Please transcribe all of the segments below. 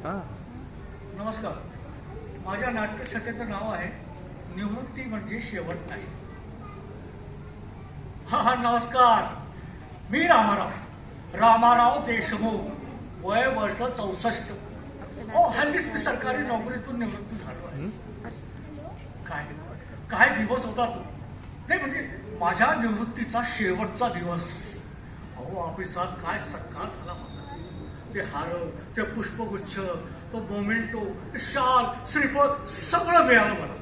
हां. नमस्कार. माझ्या नाट्यछटेचं नाव आहे निवृत्ती म्हणजे शेवट नाही. हा नमस्कार. मी रामाराव देशमुख, वय वर्ष 64. हल्लीच मी सरकारी नोकरीतून निवृत्त झालो आहे. काय काय दिवस होता तो. नाही म्हणजे माझ्या निवृत्तीचा शेवटचा दिवस. ऑफिसात काय सत्कार झाला माझा. ते हार, ते पुष्पगुच्छ, तो मोमेंटो, ते शाल, श्रीफळ सगळं मिळालं मला.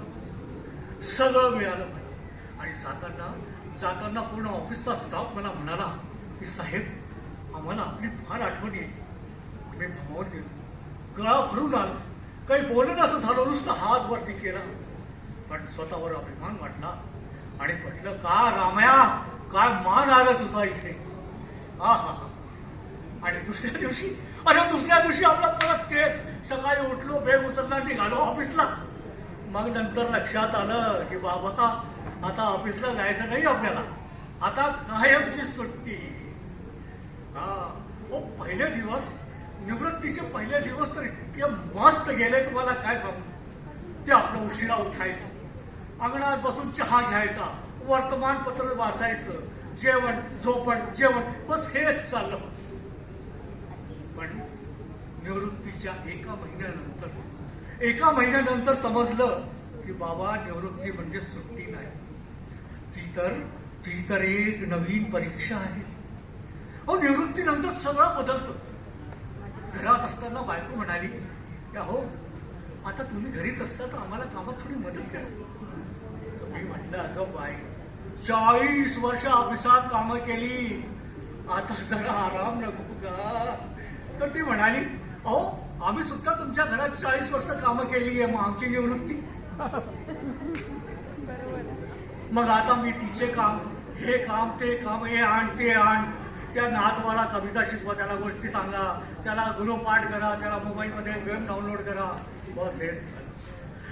आणि जाताना पूर्ण ऑफिसचा स्टाफ मला म्हणाला की साहेब, आम्हाला आपली फार आठवण येईल. मी भामावर गेलो, गळा भरून आलो. काही बोलणं असं झालं, नुसतं हात वरती केला. पण स्वतःवर अभिमान वाटला आणि म्हटलं, का रामया, काय मान आलंच होता इथे. हा. आणि दुसऱ्या दिवशी आपलं परत तेच. सकाळी उठलो, बेग उचलला, निघालो ऑफिसला. मग नंतर लक्षात आलं की बाबा, आता ऑफिसला जायचं नाही आपल्याला, आता कायमची सुट्टी. पहिले दिवस, निवृत्तीचे पहिले दिवस तर इतके मस्त गेले, तुम्हाला काय सांगू. ते आपलं उशिरा उठायचं, अंगणात बसून चहा घ्यायचा, वर्तमानपत्र वाचायचं, जेवण झोपण जेवण, बस हेच चाललं. पण निवृत्तीच्या एका महिन्यानंतर समजलं की बाबा, निवृत्ती म्हणजे सुट्टी नाही, ती तर एक नवीन परीक्षा आहे. निवृत्तीनंतर सगळं बदलतं. घरात असताना बायको म्हणाली, हो आता तुम्ही घरीच असता तर आम्हाला कामात थोडी मदत करा. मी म्हटलं, अगं बाई, 40 वर्ष ऑफिसात कामं केली, आता जरा आराम नको का. तर ती म्हणाली, आम्ही सुद्धा तुमच्या घरात 40 वर्ष कामं केली आहे, मग आमची निवृत्ती. मग आता मी तिचे काम, हे काम, ते काम, हे आण ते आण. त्या नातवाला कविता शिकवा, त्याला गोष्टी सांगा, त्याला गृहपाठ करा, त्याला मोबाईलमध्ये गेम डाउनलोड करा. बस हेच झालं.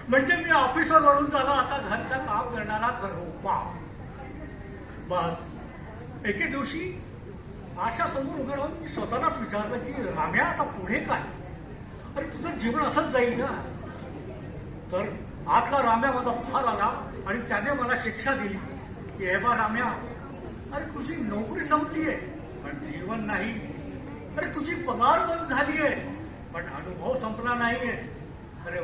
म्हणजे मी ऑफिसर वरून झालो आता घरचं काम करणारा घरोबा. बस एके दिवशी आरशा समोर उभं राहून मी स्वतःलाच विचारलं की राम्या, आता पुढे काय. अरे तुझं जीवन असंच जाईल ना. तर आतला राम्या माझा फार आला आणि त्याने मला शिक्षा दिली की हे बा राम्या, अरे तुझी नोकरी संपली आहे पण जीवन नाही. अरे तुझी पगार बंद झाली आहे पण अनुभव संपला नाहीये. अरे